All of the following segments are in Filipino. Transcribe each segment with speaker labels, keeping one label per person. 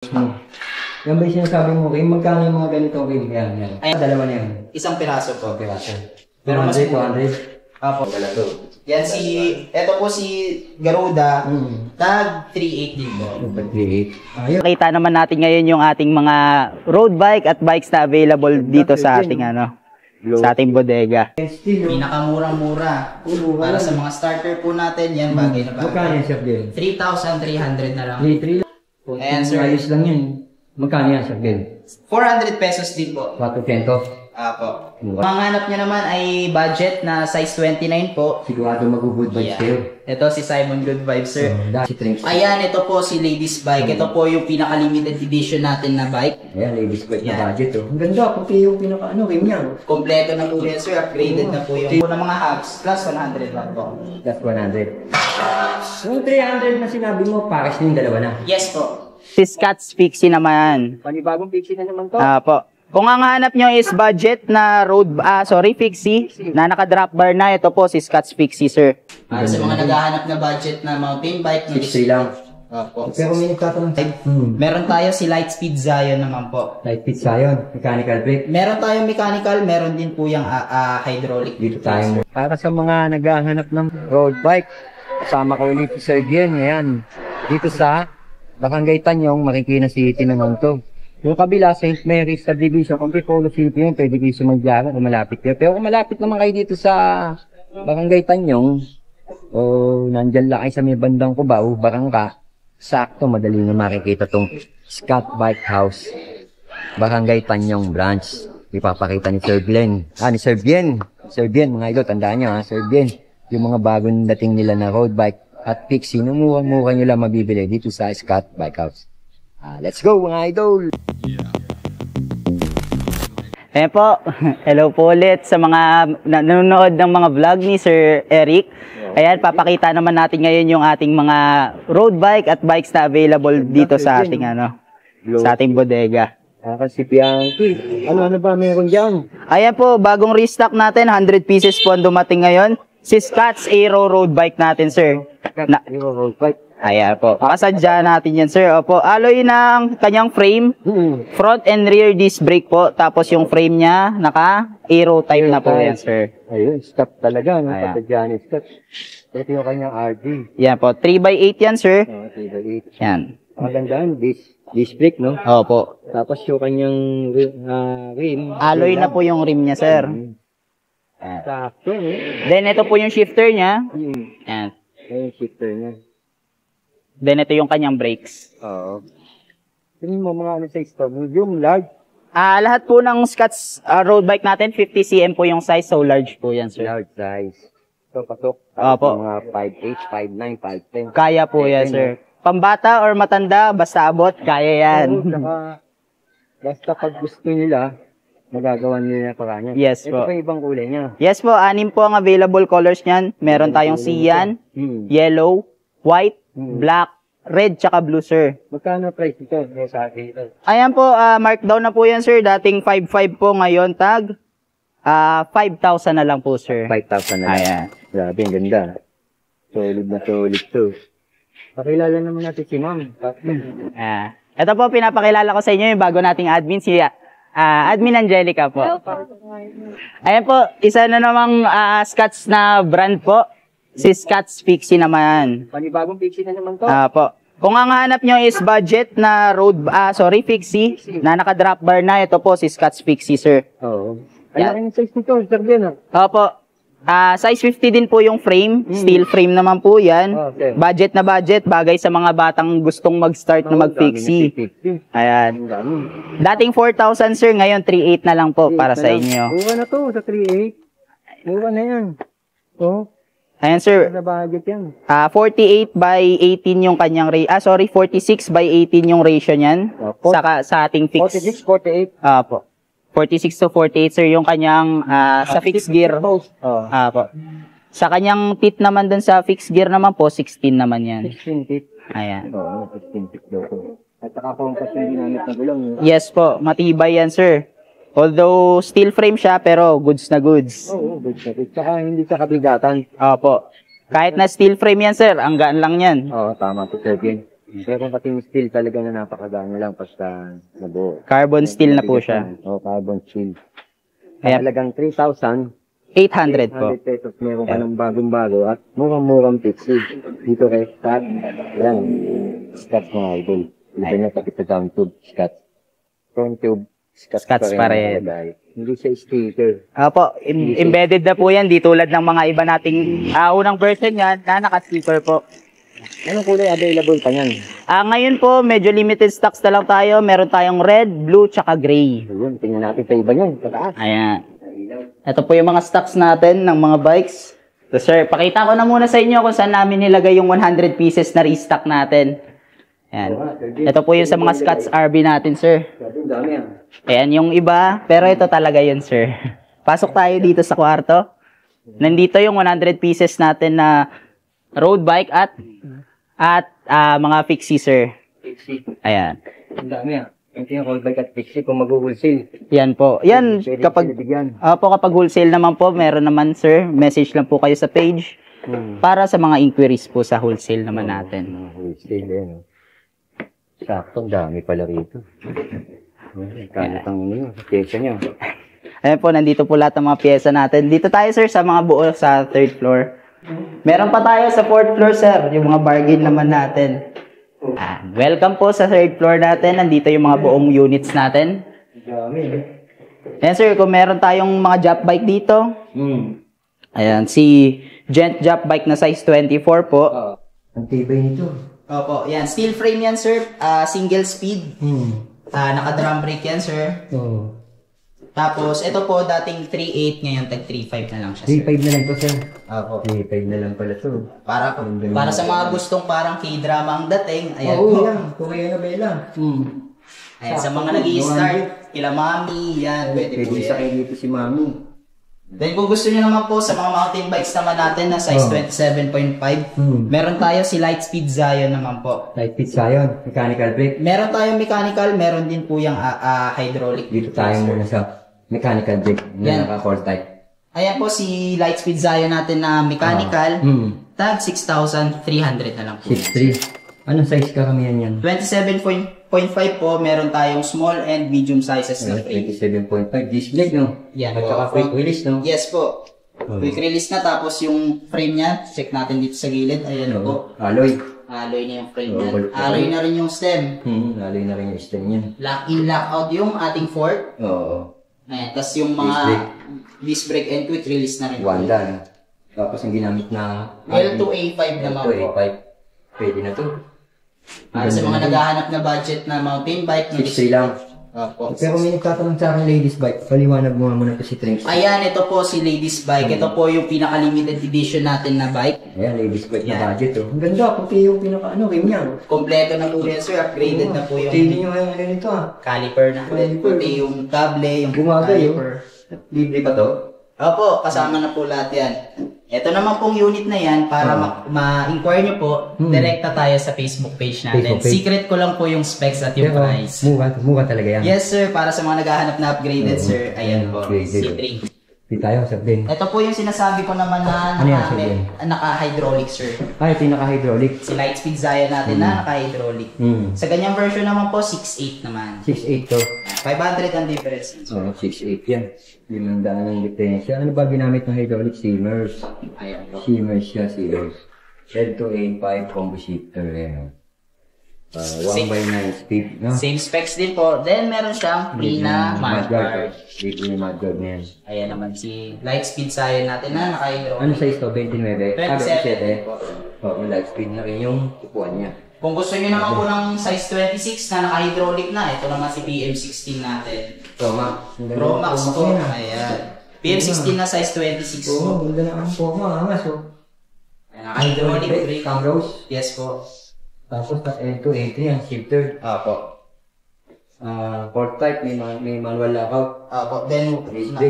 Speaker 1: Yan ba yung sinasabi mo, Kim? Magkano yung mga ganitong rim? Yan.
Speaker 2: Ay,
Speaker 1: dalawa na yan.
Speaker 2: Isang piraso po.
Speaker 1: Piraso.
Speaker 2: Pero mas
Speaker 1: 200.
Speaker 2: Apo. Yan ito po si Garuda, tag 380 din po.
Speaker 1: 380. Ayun.
Speaker 3: Kita naman natin ngayon yung ating mga road bike at bikes na available dito sa ating sa ating bodega.
Speaker 2: Pinakamurang-mura. Para sa mga starter po natin, yan bagay na bagay.
Speaker 1: Magkano yan, Sir Gil?
Speaker 2: 3,300 na lang.
Speaker 1: 3 lang.
Speaker 2: Ayan, sir.
Speaker 1: Ayos lang yan. Magkano yan, Sir Gil?
Speaker 2: 400 pesos din po.
Speaker 1: 400.
Speaker 2: Apo. Manghanap nyo naman ay budget na size 29 po.
Speaker 1: Sigurado mag-good vibes kayo.
Speaker 2: Ito si Simon Good Vibes, sir. Ayan, ito po si Ladies Bike. Ito po yung pinaka-limited edition natin na bike.
Speaker 1: Ayan, Ladies Bike na budget. Ang ganda, puti yung rim niya.
Speaker 2: Kompleto na po yan, sir. Upgraded na po yung ng mga hubs. Plus 100 lang po.
Speaker 1: That's 100. Yung 300 na sinabi mo, pares na yung dalawa na.
Speaker 2: Yes po.
Speaker 3: Si Scott's Fixie naman.
Speaker 1: Panibagong pixie na naman to.
Speaker 3: Po. Kung ang hanap nyo is budget na Fixie na naka-drop bar na, ito po si Scott's Fixie, sir.
Speaker 2: Para sa mga naghahanap na budget na mountain bike,
Speaker 1: 60 lang.
Speaker 2: Opo.
Speaker 1: Pero may nagtatanong
Speaker 2: Meron tayo si Lightspeed Zion naman po.
Speaker 1: Lightspeed Zion, mechanical brake.
Speaker 2: Meron tayong mechanical, meron din po yung hydraulic.
Speaker 1: Dito tayo. Para sa mga naghahanap ng road bike, kasama ko ulit si Sir Gian, ayan. Dito sa Barangay Tanyong, Marikina City naman to. Yung kabila, St. Mary's Subdivision, kung Pipolo City yun, pwede kayo sumadyara kung malapit kayo. Pero kung malapit naman kayo dito sa Barangay Tanyong, o nandyan lang kayo sa may bandang Cubao, Barangka, sakto, madali na makikita tong Scott Bike House, Barangay Tanyong Branch. Ipapakita ni Sir Glenn. Ni Sir Bien. Sir Bien, mga idol, tandaan nyo Sir Bien. Yung mga bagong dating nila na road bike at Pixie, murang-mura nyo lang mabibili dito sa Scott Bike House. Let's go, mga idol!
Speaker 3: Ayan po, hello po ulit sa mga nanonood ng mga vlog ni Sir Eric. Ayan, papakita naman natin ngayon yung ating mga road bike at bikes na available dito sa ating sa ating bodega.
Speaker 1: Kasi Bianchi, ano ba meron dyan?
Speaker 3: Ayan po, bagong restock natin, 100 pieces po ang dumating ngayon. Si Scott's Aero road bike natin, sir.
Speaker 1: Aero road bike.
Speaker 3: Ayan po. Pasadya natin yan, sir. Opo. Alloy ng kanyang frame. Front and rear disc brake po. Tapos yung frame niya, naka-aero type na po yan, sir.
Speaker 1: Ayun, stop talaga. Pasadya ni Scott. Ito yung kanyang RD.
Speaker 3: Yan po. 3x8 yan, sir.
Speaker 1: 3x8.
Speaker 3: Yan.
Speaker 1: Magandaan. Disc brake, no?
Speaker 3: Opo.
Speaker 1: Tapos yung kanyang rim.
Speaker 3: Alloy na po yung rim niya, sir.
Speaker 1: Sakto, eh.
Speaker 3: Then, ito po yung shifter niya. Yan.
Speaker 1: Yung shifter niya.
Speaker 3: Then, ito yung kanyang brakes.
Speaker 1: Oo. Tingin mo mga size to? Medium, large?
Speaker 3: Lahat po ng Scott's road bike natin, 50 cm po yung size. So, large po yan, sir.
Speaker 1: Large size. So, pasok.
Speaker 3: Opo.
Speaker 1: Mga 5'8", 5'9", 5'10".
Speaker 3: Kaya po yan, sir. Pambata or matanda, basta abot, kaya yan.
Speaker 1: Basta pag gusto nila, magagawa nila para niya.
Speaker 3: Yes
Speaker 1: Ito
Speaker 3: po.
Speaker 1: pa ibang kulay niya.
Speaker 3: Yes po, 6 po ang available colors niyan. Meron tayong cyan, yellow, white, black, red, tsaka blue, sir.
Speaker 1: Magkano price ito? Sa akin.
Speaker 3: Ayan po, markdown na po yan, sir. Dating 5,500 po, ngayon tag 5,000 na lang po, sir.
Speaker 1: 5,000 na lang.
Speaker 3: Ayan.
Speaker 1: Grabe, ang ganda. Solid na solid to. Pakilala naman natin si ma'am.
Speaker 3: Ito po, pinapakilala ko sa inyo yung bago nating admin, si Admin Angelica po. Ayan po, isa na namang Scott's na brand po. Si Scott's Fixie naman.
Speaker 1: Panibagong Pixie na naman to.
Speaker 3: Po. Kung ang hanap nyo is budget na Fixie na naka-drop bar na, ito po si Scott's Fixie, sir.
Speaker 1: Oo. Ano yung size nito, Sir Ben?
Speaker 3: Opo. Size 50 din po yung frame. Steel frame naman po yan.
Speaker 1: Okay.
Speaker 3: Budget na budget. Bagay sa mga batang gustong mag-start na mag-fixie. Ayan. Dating 4,000, sir. Ngayon 3,800 na lang po para sa inyo.
Speaker 1: Mura na to sa 3,800. Mura na yan. Oh.
Speaker 3: Ayan, sir.
Speaker 1: Sa budget yan.
Speaker 3: 48 by 18 yung kanyang 46 by 18 yung ratio niyan. Sa ating fix.
Speaker 1: 46, 48.
Speaker 3: Po. 46 to 48, sir, yung kanyang sa fixed gear. Po. Sa kanyang teeth naman dun sa fixed gear naman po, 16 naman yan.
Speaker 1: 16 teeth.
Speaker 3: Ayan.
Speaker 1: Oo, 16 teeth daw po. At saka compass yung ginamit na gulong.
Speaker 3: Yes po, matibay yan, sir. Although steel frame siya, pero goods na goods.
Speaker 1: Oo, goods na goods. Saka hindi ka kabigatan.
Speaker 3: Opo. Kahit na steel frame yan, sir, ang gaan lang yan.
Speaker 1: Oo, tama po, Sir Ben. Pero pati yung steel talaga na napakagana lang basta nabuo.
Speaker 3: Carbon steel na po siya.
Speaker 1: O, carbon steel.
Speaker 3: Ayan.
Speaker 1: Talagang 3,800
Speaker 3: 800 po.
Speaker 1: pesos. Meron ka ng bagong-bago at murang-murang pixie. Dito kay Scott. Yan. Scott mga idol. Iba niya kapit sa down tube. Scott. Front tube.
Speaker 3: Scotch pa rin.
Speaker 1: nakalagay. Hindi siya sticker.
Speaker 3: Opo, embedded na po yan. Di tulad ng mga iba nating unang version yan na naka-sticker po.
Speaker 1: Anong kulay available pa niyan?
Speaker 3: Ngayon po, medyo limited stocks na lang tayo. Meron tayong red, blue, tsaka gray.
Speaker 1: Ayun, tingnan natin sa iba niyan. Pataas.
Speaker 3: Ayan. Ito po yung mga stocks natin ng mga bikes. So sir, pakita ko na muna sa inyo kung saan namin nilagay yung 100 pieces na restock natin. Ayan. Ito po yung sa mga Scotch RB natin, sir.
Speaker 1: Sabi, dami yan.
Speaker 3: Ayan yung iba, pero ito talaga yun, sir. Pasok tayo dito sa kwarto. Nandito yung 100 pieces natin na road bike at mga fixie, sir.
Speaker 1: Pixie.
Speaker 3: Ayan.
Speaker 1: Ang dami yan. Ito yung road bike at pixie kung mag-wholesale.
Speaker 3: Yan po. Yan,
Speaker 1: Pwede
Speaker 3: kapag
Speaker 1: sila bigyan.
Speaker 3: kapag wholesale naman po, meron naman, sir. Message lang po kayo sa page para sa mga inquiries po sa wholesale naman natin.
Speaker 1: Mga wholesale yan. Oh. Sakto, ang dami pala rito. Kalat ang ano yun, pyesa niya.
Speaker 3: Ayan po, nandito po lahat ng mga pyesa natin. Dito tayo, sir, sa mga buo sa 3rd floor. Meron pa tayo sa 4th floor, sir. Yung mga bargain naman natin. Welcome po sa 3rd floor natin. Nandito yung mga buong units natin.
Speaker 1: Ang dami eh.
Speaker 3: Ayan, sir, kung meron tayong mga job bike dito. Ayan, si Gent job bike na size 24 po.
Speaker 1: Ang tibay nito.
Speaker 2: Opo, yan. Steel frame yan, sir. Single speed. Naka-drum brake yan, sir.
Speaker 1: Oo.
Speaker 2: Tapos, ito po, dating 3.8, ngayon tag 3.5 na lang siya, sir.
Speaker 1: 3.5 na lang to, sir.
Speaker 2: Opo.
Speaker 1: 3.5 na lang pala to.
Speaker 2: Para sa mga gustong parang k-drama ang dating, ayan
Speaker 1: Oo,
Speaker 2: po.
Speaker 1: yan. Korea novela.
Speaker 2: Ayan, sa mga nag-i-start, kila mami, yan, pwede po
Speaker 1: Pwede sa
Speaker 2: yan.
Speaker 1: kayo dito si mami.
Speaker 2: Then kung gusto niyo naman po sa mga mountain bikes naman natin na size 27.5, meron tayo si Lightspeed Zion naman po.
Speaker 1: Lightfit Zion, mechanical brake.
Speaker 2: Meron tayong mechanical, meron din po yung hydraulic.
Speaker 1: Dito tayo muna sa mechanical brake
Speaker 2: Yan.
Speaker 1: na naka-core type.
Speaker 2: Ayan po si Lightspeed Zion natin na mechanical, tag 6,300 na lang po.
Speaker 1: 6.3. Anong size karamihan yan?
Speaker 2: 27.5 po, meron tayong small and medium sizes na frame.
Speaker 1: 27.5. Display, no?
Speaker 2: Yan
Speaker 1: At
Speaker 2: po.
Speaker 1: saka quick release, no?
Speaker 2: Yes po. Quick release na, tapos yung frame niya, check natin dito sa gilid. Ayan po.
Speaker 1: Alloy.
Speaker 2: Alloy na yung frame
Speaker 1: Oo,
Speaker 2: niya.
Speaker 1: balot na
Speaker 2: Alloy
Speaker 1: rin.
Speaker 2: na rin yung stem.
Speaker 1: Alloy na rin yung stem niyan.
Speaker 2: Lock in, lock out yung ating fork.
Speaker 1: Oo.
Speaker 2: Ayan, tapos yung mga disc brake and quick release na rin.
Speaker 1: Wanda, no? Tapos ang ginamit na
Speaker 2: L2A5 naman po.
Speaker 1: L2A5. Pwede na to.
Speaker 2: Para sa mga naghahanap na budget na mountain bike.
Speaker 1: 6.3 lang.
Speaker 2: Opo.
Speaker 1: Pero may nagtatanong sa akin ladies bike. Paliwanag mo nga muna to si Trinks.
Speaker 2: Ayan, ito po si Ladies Bike. Ito po yung pinaka-limited edition natin na bike.
Speaker 1: Ayan, ladies bike
Speaker 2: Yan.
Speaker 1: na budget, oh. Ang ganda, puti yung pinaka-ano, rim niya.
Speaker 2: Kompleto na po yan, sir. Upgraded na po yung
Speaker 1: Tingnan nyo yung ano nito, ah.
Speaker 2: caliper natin.
Speaker 1: Caliper.
Speaker 2: Puti yung cable, yung
Speaker 1: Gumagay, oh.
Speaker 2: caliper.
Speaker 1: Libre ba to?
Speaker 2: Opo, kasama na po lahat yan. Ito naman pong unit na yan, para ma-inquire nyo po, direkta tayo sa Facebook page natin.
Speaker 1: Facebook page.
Speaker 2: Secret ko lang po yung specs at yung
Speaker 1: Pero,
Speaker 2: price.
Speaker 1: mura talaga yan.
Speaker 2: Yes, sir. Para sa mga naghahanap na upgraded, sir. Ayan po.
Speaker 1: Upgraded.
Speaker 2: C3.
Speaker 1: Di tayo, sabihin.
Speaker 2: Ito po yung sinasabi ko naman na
Speaker 1: Ano yan, sir?
Speaker 2: naka-hydraulic, sir.
Speaker 1: Ay, ito yung naka-hydraulic.
Speaker 2: Si Lightspeed Zion natin na naka-hydraulic. Sa ganyang version naman po, 6.8 naman.
Speaker 1: 6.8 to.
Speaker 2: 500 ang difference.
Speaker 1: Oo, 6.8 yan. 500 ang diferensya. Ano ba ginamit ng hydraulic? Seamers.
Speaker 2: Ayan po.
Speaker 1: Seamers siya, sealers. L2A5 combo shifter. Yan. 1x9 speed, no?
Speaker 2: Same specs din po. Then, meron siyang free na mudguard.
Speaker 1: Free mudguard na yan.
Speaker 2: Ayan naman si Lightspeed Zion natin na naka-hydraulic.
Speaker 1: Ano size to? 29?
Speaker 2: 27 po.
Speaker 1: Oo, light speed na rin yung upuan niya.
Speaker 2: Kung gusto nyo naman po ng size 26 na naka-hydraulic na, ito naman si PM16 natin.
Speaker 1: Pro Max.
Speaker 2: Pro Max po.
Speaker 1: yan.
Speaker 2: Ayan. PM16 na size 26 po.
Speaker 1: Oo, ganda na ang Pro Max.
Speaker 2: Ayan, naka-hydraulic brake.
Speaker 1: Camrose.
Speaker 2: Yes po.
Speaker 1: Tapos L2A3 ang shifter.
Speaker 2: Opo.
Speaker 1: Port type, may manual lockout.
Speaker 2: Opo. Then,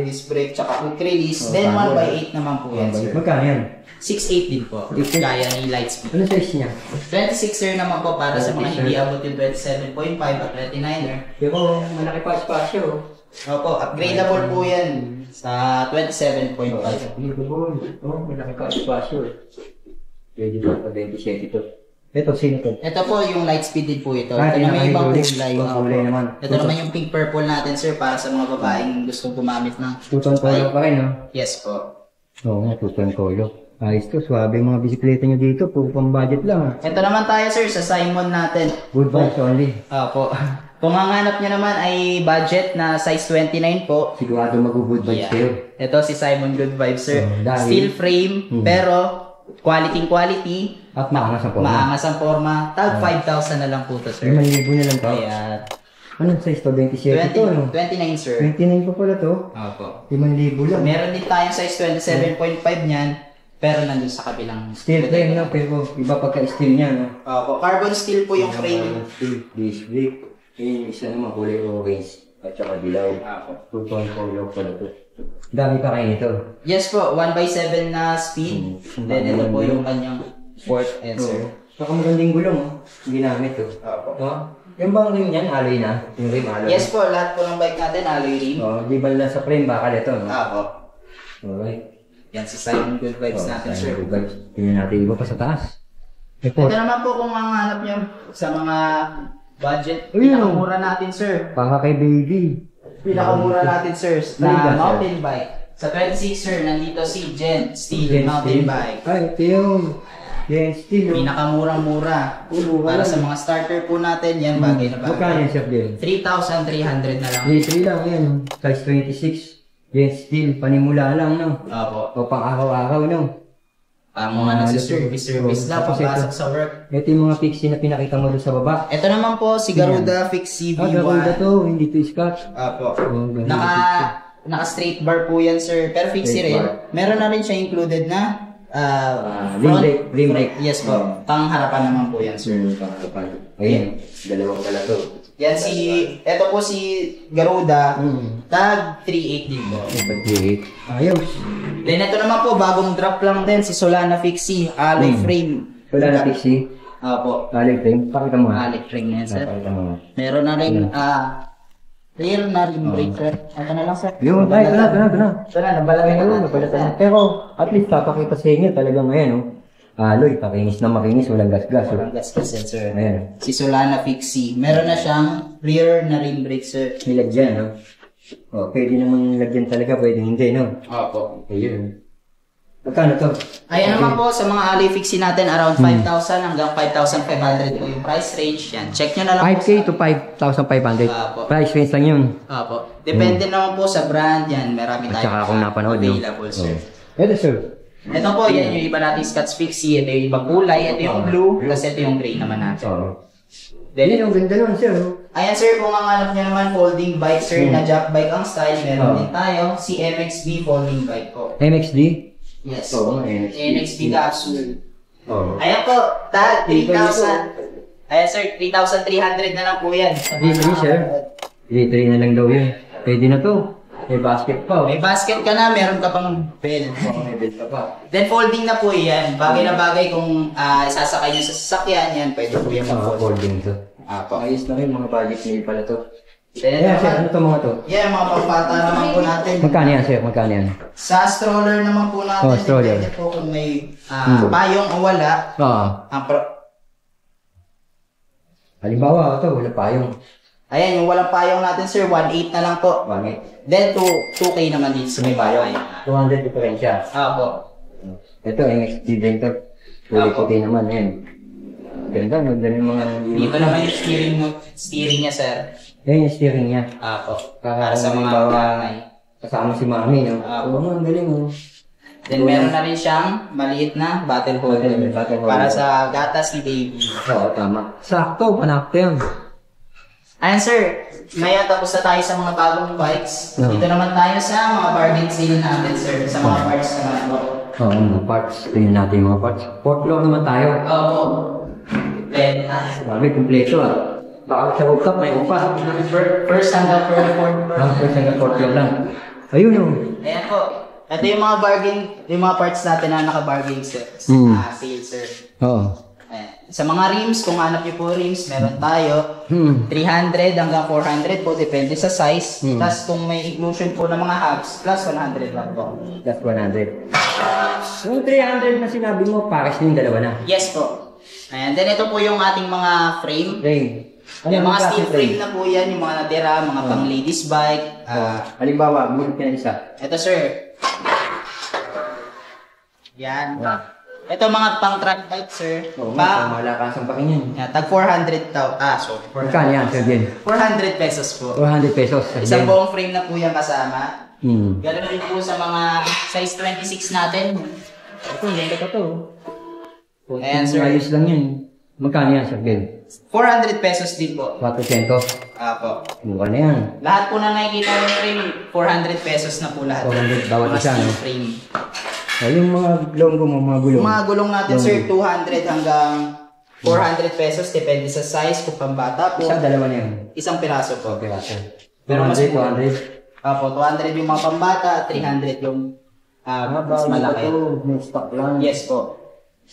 Speaker 2: disc brake, tsaka quick release. Then, 1x8 naman po yan, sir.
Speaker 1: Magkano yan?
Speaker 2: 6.8 din po.
Speaker 1: 6.8.
Speaker 2: Gaya ni Lightspeed.
Speaker 1: Ano size niya?
Speaker 2: 26 sir naman po para sa mga
Speaker 1: 26,
Speaker 2: hindi abot yung 27.5 at 29er.
Speaker 1: Pero malaki pa spasyo.
Speaker 2: Opo, upgradable po yan sa 27.5.
Speaker 1: Oo, malaki pa spasyo. Pwede ba pa 27 to? Ito, sino to?
Speaker 2: Ito po yung light speed din po ito.
Speaker 1: Ah,
Speaker 2: Ito naman yung ibang
Speaker 1: pinaka-hydraulic.
Speaker 2: kulay.
Speaker 1: Ibang kulay naman.
Speaker 2: Ito naman yung pink purple natin, sir, para sa mga babaeng gustong gumamit ng...
Speaker 1: Tuton color pa rin, no?
Speaker 2: Yes po.
Speaker 1: Oo nga, tuton color. Ayos to, swabe yung mga bisikleta nyo dito. Puro pang budget lang.
Speaker 2: Ito naman tayo, sir, sa Simon natin.
Speaker 1: Good vibes only.
Speaker 2: Opo. Kung ang hanap nyo naman ay budget na size 29 po,
Speaker 1: Sigurado mag-good vibes kayo.
Speaker 2: ito si Simon Good Vibes, sir.
Speaker 1: Dahil-
Speaker 2: Steel frame, pero quality.
Speaker 1: At maangas ang forma.
Speaker 2: Maangas ang forma. Tag 5,000 na lang po to, sir.
Speaker 1: 5,000 na lang to.
Speaker 2: Ayan.
Speaker 1: Anong size to? 27 to, no?
Speaker 2: 29, sir.
Speaker 1: 29 pa pala to.
Speaker 2: Opo.
Speaker 1: 5,000 lang.
Speaker 2: Meron din tayong size 27.5 niyan, pero nandun sa kabilang.
Speaker 1: Steel frame, no? Pero iba pagka-steel niya, no?
Speaker 2: Opo. Carbon steel po yung frame.
Speaker 1: Steel, disc brake. Yung isa naman kulay orange. At saka dilaw.
Speaker 2: Opo.
Speaker 1: Tuton color pala to. Dami pa kayo nito.
Speaker 2: Yes po, 1/7 na speed. Then ito po yung kanyang port answer.
Speaker 1: Saka magandang gulong, oh. Ginamit, oh.
Speaker 2: Opo.
Speaker 1: No? Yung bang rim niyan, alloy na? Yung rim alloy?
Speaker 2: Yes po, lahat po ng bike natin alloy rim.
Speaker 1: Oh, di ba lang sa frame, bakal ito, no?
Speaker 2: Opo.
Speaker 1: Alright.
Speaker 2: Yan si Simon Good Vibes natin, sir.
Speaker 1: Tingnan natin iba pa sa taas.
Speaker 2: Ito naman po kung ang hanap nyo sa mga budget,
Speaker 1: Ayun.
Speaker 2: pinakamura natin, sir.
Speaker 1: Baka kay baby.
Speaker 2: Pinakamura natin, sir,
Speaker 1: Ay,
Speaker 2: na
Speaker 1: sir.
Speaker 2: mountain bike. Sa 26, sir, nandito si Gent Steel Mountain Bike.
Speaker 1: Ay, ito yung Gen Steel. Oh.
Speaker 2: Pinakamurang-mura.
Speaker 1: Mura
Speaker 2: Para
Speaker 1: lang.
Speaker 2: sa mga starter po natin, yan bagay na
Speaker 1: Magkano
Speaker 2: bagay.
Speaker 1: yung shop din?
Speaker 2: 3,300 na lang.
Speaker 1: 3 lang yan. Size 26. Gen Steel. Panimula lang, no?
Speaker 2: Opo.
Speaker 1: O pang araw-araw, no?
Speaker 2: Ang mga nasa service lang,
Speaker 1: Tapos
Speaker 2: papasok
Speaker 1: ito.
Speaker 2: sa work.
Speaker 1: Ito yung mga pixie na pinakita mo doon sa baba.
Speaker 2: Ito naman po, si Garuda Fix
Speaker 1: Ah, gaganda
Speaker 2: CV1.
Speaker 1: to. Hindi to scotch.
Speaker 2: Opo.
Speaker 1: Oh, ganda.
Speaker 2: Naka straight bar po yan, sir. Pero fixie
Speaker 1: Straight
Speaker 2: rin.
Speaker 1: bar.
Speaker 2: Meron na rin siya included na
Speaker 1: Rim brake.
Speaker 2: Yes po. Pangharapan naman po yan, sir.
Speaker 1: Ayun. Dalawang pala to.
Speaker 2: Yan ito po si Garuda. Tag 3.8 din po.
Speaker 1: Ayos.
Speaker 2: Then ito naman po, bagong drop lang din, si Solana Fixie, alloy frame.
Speaker 1: Wala na pixie.
Speaker 2: Opo,
Speaker 1: Alay frame. Pakita mo nga.
Speaker 2: alloy frame na yan, sir.
Speaker 1: Pakita mo nga.
Speaker 2: Meron na rin, rear na rin breaker. Ano na lang, sir?
Speaker 1: Yun, ay, ito na.
Speaker 2: Ito na, nabalagay na lang.
Speaker 1: Pero, at least, papakita sa inyo talagang ngayon, no? Aloy, pakinis na makinis, walang gas-gas.
Speaker 2: Walang gasgas yan, sir.
Speaker 1: Ayan.
Speaker 2: Si Solana Fixie. Meron na siyang rear na rim brake, sir.
Speaker 1: Nilagyan, no? O, pwede naman lagyan talaga, pwede hindi, no?
Speaker 2: Opo.
Speaker 1: Ayun. Magkano to?
Speaker 2: Ayan naman po, sa mga alloy fixie natin, around 5,000 hanggang 5,500 po yung price range yan. Check nyo na lang
Speaker 1: 5K to 5,500.
Speaker 2: Apo.
Speaker 1: Price range lang yun.
Speaker 2: Opo. Depende naman po sa brand yan. Marami
Speaker 1: At
Speaker 2: tayo.
Speaker 1: saka kung napanood, no?
Speaker 2: available, sir.
Speaker 1: Ito, sir.
Speaker 2: Ito po, yan yung iba nating Scotch Fixie. Ito yung ibang kulay. Ito yung blue. Tapos ito yung gray naman natin.
Speaker 1: Oo.
Speaker 2: Then,
Speaker 1: Yan yung ganda nun, sir.
Speaker 2: ayan sir, kung ang hanap nyo naman folding bike, sir, na jack bike ang style, meron din tayo. Si MXB folding bike po.
Speaker 1: MXD?
Speaker 2: Yes.
Speaker 1: Oo, NXB.
Speaker 2: NXB capsule.
Speaker 1: Oo.
Speaker 2: Ayan po, tag 3,000. Ayan sir, 3,300 na lang po yan.
Speaker 1: D3, sir. D3 na lang daw yun. Pwede na to. May basket pa, oh.
Speaker 2: May basket ka na, meron ka pang belt.
Speaker 1: Oo, may belt pa pa.
Speaker 2: Then folding na po yan. Bagay na bagay kung isasakay nyo sa sasakyan yan, pwede po yan
Speaker 1: Mga
Speaker 2: mag-fold.
Speaker 1: folding to.
Speaker 2: Apo.
Speaker 1: Ayos na rin, mga budget meal pala to.
Speaker 2: Then
Speaker 1: Ayan,
Speaker 2: ito
Speaker 1: sir.
Speaker 2: naman,
Speaker 1: Ano to mga to?
Speaker 2: yan, mga pampata naman po natin.
Speaker 1: Magkano yan, sir? Magkano yan?
Speaker 2: Sa stroller naman po natin,
Speaker 1: Oh, stroller.
Speaker 2: depende po kung may payong o wala.
Speaker 1: Oo.
Speaker 2: Ang
Speaker 1: Halimbawa, ito, wala pa yung
Speaker 2: ayan, yung walang payong natin sir, 1.8 na lang po.
Speaker 1: wangit.
Speaker 2: Then 2K naman dito sa may payong.
Speaker 1: 200 diferensya.
Speaker 2: Apo.
Speaker 1: Ito, MXD din to. Kulay puti naman, yan. Ganda, no? Dali mga...
Speaker 2: Dito naman yung steering niya sir.
Speaker 1: Yan yung steering niya.
Speaker 2: Apo.
Speaker 1: Para
Speaker 2: Para sa mga
Speaker 1: halimbawa,
Speaker 2: bagay.
Speaker 1: kasama si mami, no?
Speaker 2: Apo.
Speaker 1: Oo, ang galing, oh.
Speaker 2: Then meron na rin siyang maliit na bottle holder.
Speaker 1: Bottle holder.
Speaker 2: Para sa gatas ni baby.
Speaker 1: Oo, tama. Sakto, panakto yan.
Speaker 2: Ayan sir, ngayon tapos na tayo sa mga bagong bikes.
Speaker 1: Oo.
Speaker 2: Dito naman tayo sa mga bargain sale natin sir. Sa mga parts naman po.
Speaker 1: Oo, mga parts. Tingnan natin yung mga parts. Port floor naman tayo.
Speaker 2: Opo. Then,
Speaker 1: Sabi, kumpleto, ah. Baka sa rooftop may upa.
Speaker 2: first hanggang fourth.
Speaker 1: First hanggang port floor lang. Ayun, oh.
Speaker 2: Ayan po. Ito yung mga bargain, yung mga parts natin na naka-bargain sir. Sale sir.
Speaker 1: Oo.
Speaker 2: Ayan. Sa mga rims, kung hanap niyo po rims, meron tayo. 300 hanggang 400 po, depende sa size. Tapos kung may inclusion po ng mga hubs, plus 100 lang po.
Speaker 1: That's 100. Yung 300 na sinabi mo, pares na yung dalawa na.
Speaker 2: Yes po. Ayan, then ito po yung ating mga frame.
Speaker 1: Frame.
Speaker 2: Yung mga
Speaker 1: klase
Speaker 2: steel frame na po yan, yung mga natira, mga pang ladies bike.
Speaker 1: Halimbawa, muna ka isa.
Speaker 2: Ito sir. Yan. Ito mga pang track bike sir.
Speaker 1: Oo, malakas ang pakin yan.
Speaker 2: Yan, tag 400 sorry.
Speaker 1: Magkano yan, Sir Bien?
Speaker 2: 400 pesos po.
Speaker 1: 400 pesos.
Speaker 2: Isang buong frame na po yan kasama.
Speaker 1: Hmm.
Speaker 2: Ganoon rin po sa mga size 26 natin.
Speaker 1: Ito, ganda ka to.
Speaker 2: Ayan, sir.
Speaker 1: Ayos lang yan. Magkano yan, Sir Bien?
Speaker 2: 400 pesos din po.
Speaker 1: 400.
Speaker 2: Apo.
Speaker 1: Mukha na yan.
Speaker 2: Lahat po na nakikita yung frame, 400 pesos na po lahat.
Speaker 1: 400 bawat
Speaker 2: Mga
Speaker 1: isa,
Speaker 2: steel
Speaker 1: no?
Speaker 2: frame.
Speaker 1: Yung mga longgo mo, mga gulong.
Speaker 2: Yung mga gulong natin, sir, 200 hanggang 400 pesos. Depende sa size, kung pambata po.
Speaker 1: Isa, dalawa na yan.
Speaker 2: Isang piraso po.
Speaker 1: Okay, sir.
Speaker 2: Pero mas
Speaker 1: 200.
Speaker 2: Apo, 200 yung mga pambata, 300 yung mas malaki.
Speaker 1: Ito, may stock lang.
Speaker 2: Yes po.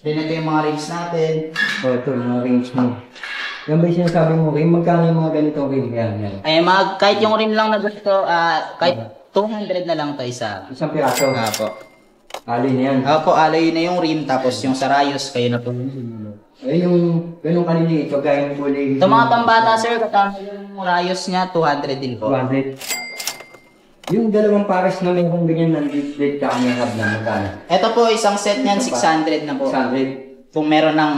Speaker 2: Then ito yung mga rims natin.
Speaker 1: Ito, yung mga rings mo. Yan ba yung sinasabi mo, Rim? Magkano yung mga ganitong rim? Yan.
Speaker 2: Ay, kahit yung rim lang na gusto, kahit 200 na lang to isa.
Speaker 1: Isang piraso.
Speaker 2: Apo.
Speaker 1: Alin na yan.
Speaker 2: Opo, alloy na yung rim, tapos yung sarayos, kayo na po.
Speaker 1: Yung ganun kanili, ito gaya ng kulay.
Speaker 2: Ito mga pambata, sir, katama yung rayos niya, 200 din po.
Speaker 1: 200. Yung dalawang pares na may kung ganyan ng lead ka kanya hub na magkano?
Speaker 2: Ito po, isang set niyan, 600 na po.
Speaker 1: 600.
Speaker 2: Kung meron ng,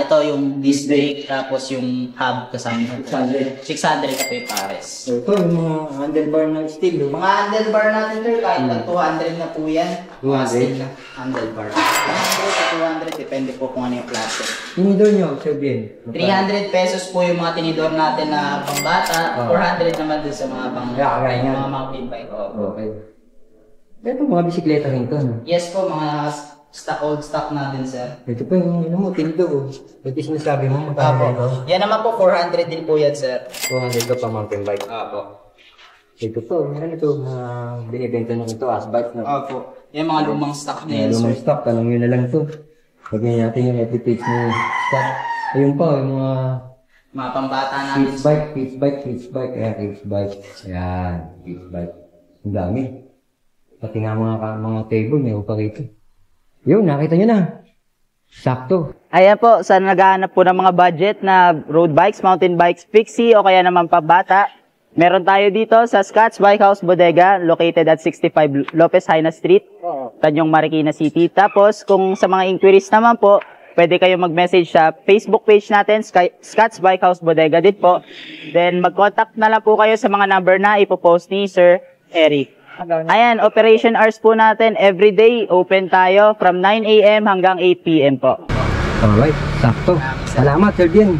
Speaker 2: ito yung disc brake, tapos yung hub kasama.
Speaker 1: 600.
Speaker 2: 600 na po yung pares.
Speaker 1: So, ito yung mga handlebar na steel. No?
Speaker 2: Mga handlebar natin, sir, kahit na 200 na po yan.
Speaker 1: 200?
Speaker 2: Steel na handlebar. 100 to 200, depende po kung ano yung plastic.
Speaker 1: Tinidor nyo, Sir Bien.
Speaker 2: 300 pesos po yung mga tinidor natin na pambata, 400 naman din sa mga
Speaker 1: Kaya nga.
Speaker 2: mga mountain bike.
Speaker 1: Okay. Ito mga bisikleta rin to. No?
Speaker 2: Yes po, mga old stock natin, sir.
Speaker 1: Ito pa yung ano mo, tinidor. Ito sinasabi mo, magkano ito?
Speaker 2: Yan naman po, 400 din po yan, sir.
Speaker 1: 200 ka pa mountain bike.
Speaker 2: Opo.
Speaker 1: Ito po, ano ito, binibenta na ito, asbike na.
Speaker 2: Opo. Yan mga lumang stock na yan,
Speaker 1: Yung
Speaker 2: sir.
Speaker 1: lumang stock, tanong nyo na lang to. Pagyan natin yung epipage ng stock. Ayun pa, yung mga
Speaker 2: Mga pambata natin.
Speaker 1: kids bike. Ayan, kids bike. Ayan, kids bike. Ang dami. Pati nga mga table, may upa rito. Yun, nakita nyo na. Sakto.
Speaker 3: Ayan po, sa naghahanap po ng mga budget na road bikes, mountain bikes, fixie o kaya naman pambata, meron tayo dito sa Scott's Bike House Bodega, located at 65 Lopez Haina Street, Tanyong Marikina City. Tapos, kung sa mga inquiries naman po, pwede kayo mag-message sa Facebook page natin, Scott's Bike House Bodega din po. Then, mag-contact na lang po kayo sa mga number na ipopost ni Sir Eric. Ayan, operation hours po natin, everyday open tayo from 9 AM hanggang 8 PM po.
Speaker 1: Alright, sakto. Salamat, Sir Bien.